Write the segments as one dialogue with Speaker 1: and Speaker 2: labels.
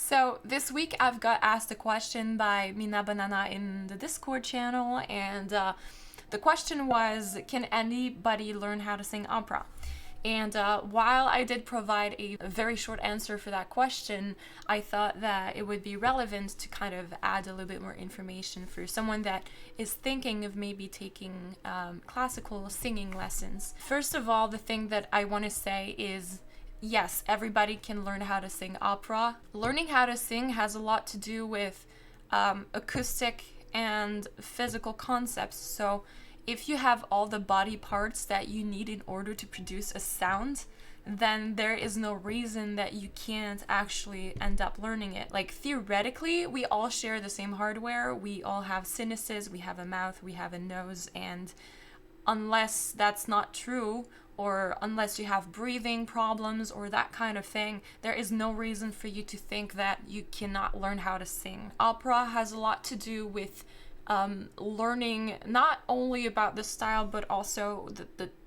Speaker 1: So this week I've got asked a question by Mina Banana in the Discord channel, and the question was, can anybody learn how to sing opera? And while I did provide a very short answer for that question, I thought that it would be relevant to kind of add a little bit more information for someone that is thinking of maybe taking classical singing lessons. First of all, the thing that I want to say is, yes, everybody can learn how to sing opera. Learning how to sing has a lot to do with acoustic and physical concepts. So if you have all the body parts that you need in order to produce a sound, then there is no reason that you can't actually end up learning it. Like, theoretically, we all share the same hardware. We all have sinuses, we have a mouth, we have a nose, and unless that's not true, or unless you have breathing problems or that kind of thing, there is no reason for you to think that you cannot learn how to sing. Opera has a lot to do with learning not only about the style but also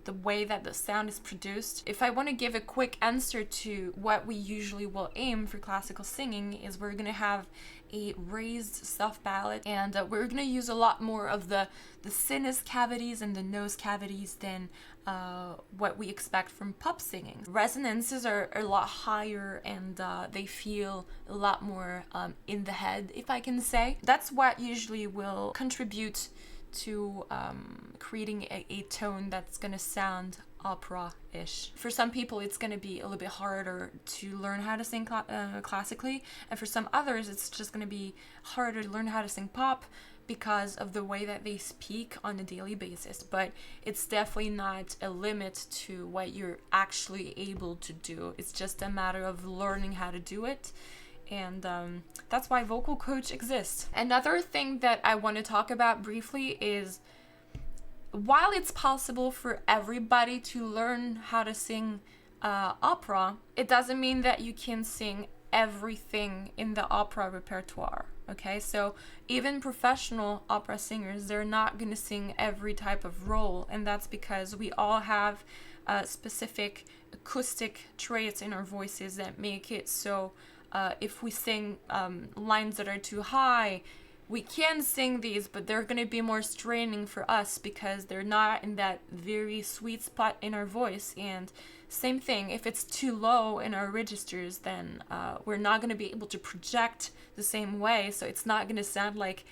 Speaker 1: the way that the sound is produced. If I want to give a quick answer to what we usually will aim for classical singing, is we're going to have a raised soft palate, and we're going to use a lot more of the sinus cavities and the nose cavities than what we expect from pop singing. Resonances are a lot higher, and they feel a lot more in the head, if I can say. That's what usually will contribute to creating a tone that's going to sound opera-ish. For some people, it's going to be a little bit harder to learn how to sing classically, and for some others, it's just going to be harder to learn how to sing pop because of the way that they speak on a daily basis. But it's definitely not a limit to what you're actually able to do. It's just a matter of learning how to do it. And that's why vocal coach exists. Another thing that I want to talk about briefly is, while it's possible for everybody to learn how to sing opera, it doesn't mean that you can sing everything in the opera repertoire. Okay, so even professional opera singers, they're not going to sing every type of role, and that's because we all have specific acoustic traits in our voices that make it so if we sing lines that are too high, we can sing these, but they're going to be more straining for us because they're not in that very sweet spot in our voice. And same thing, if it's too low in our registers, then we're not going to be able to project the same way, so it's not going to sound like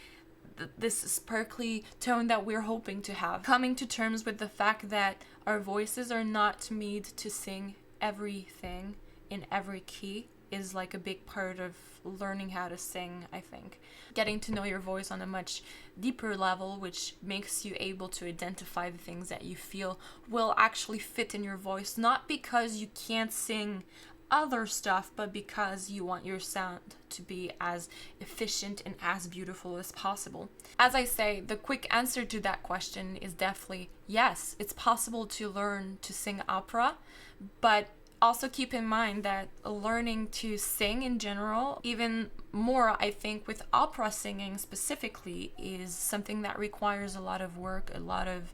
Speaker 1: this sparkly tone that we're hoping to have. Coming to terms with the fact that our voices are not made to sing everything in every key is like a big part of learning how to sing, I think. Getting to know your voice on a much deeper level, which makes you able to identify the things that you feel will actually fit in your voice, not because you can't sing other stuff, but because you want your sound to be as efficient and as beautiful as possible. As I say, the quick answer to that question is definitely yes, it's possible to learn to sing opera, but also keep in mind that learning to sing in general, even more I think with opera singing specifically, is something that requires a lot of work, a lot of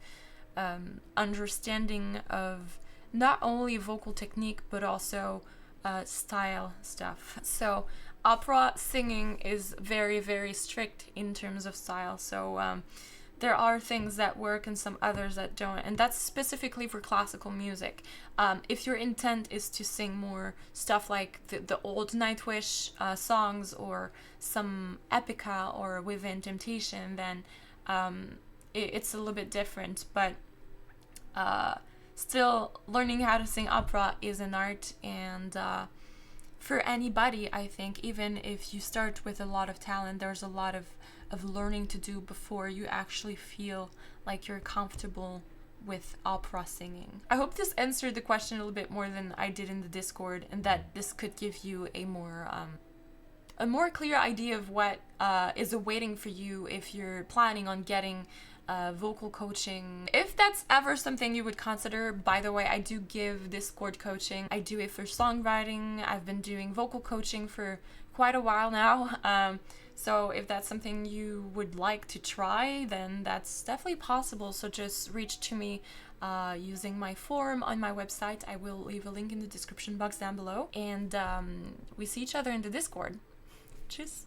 Speaker 1: understanding of not only vocal technique but also style stuff. So opera singing is very, very strict in terms of style. So there are things that work and some others that don't, and that's specifically for classical music. If your intent is to sing more stuff like the old Nightwish songs or some epica or Within Temptation, then it's a little bit different. But still, learning how to sing opera is an art, and for anybody, I think, even if you start with a lot of talent, there's a lot of learning to do before you actually feel like you're comfortable with opera singing. I hope this answered the question a little bit more than I did in the Discord, and that this could give you a more clear idea of what is awaiting for you if you're planning on getting vocal coaching. If that's ever something you would consider, by the way, I do give Discord coaching. I do it for songwriting. I've been doing vocal coaching for quite a while now. So if that's something you would like to try, then that's definitely possible. So just reach to me using my form on my website. I will leave a link in the description box down below. And we see each other in the Discord. Tschüss.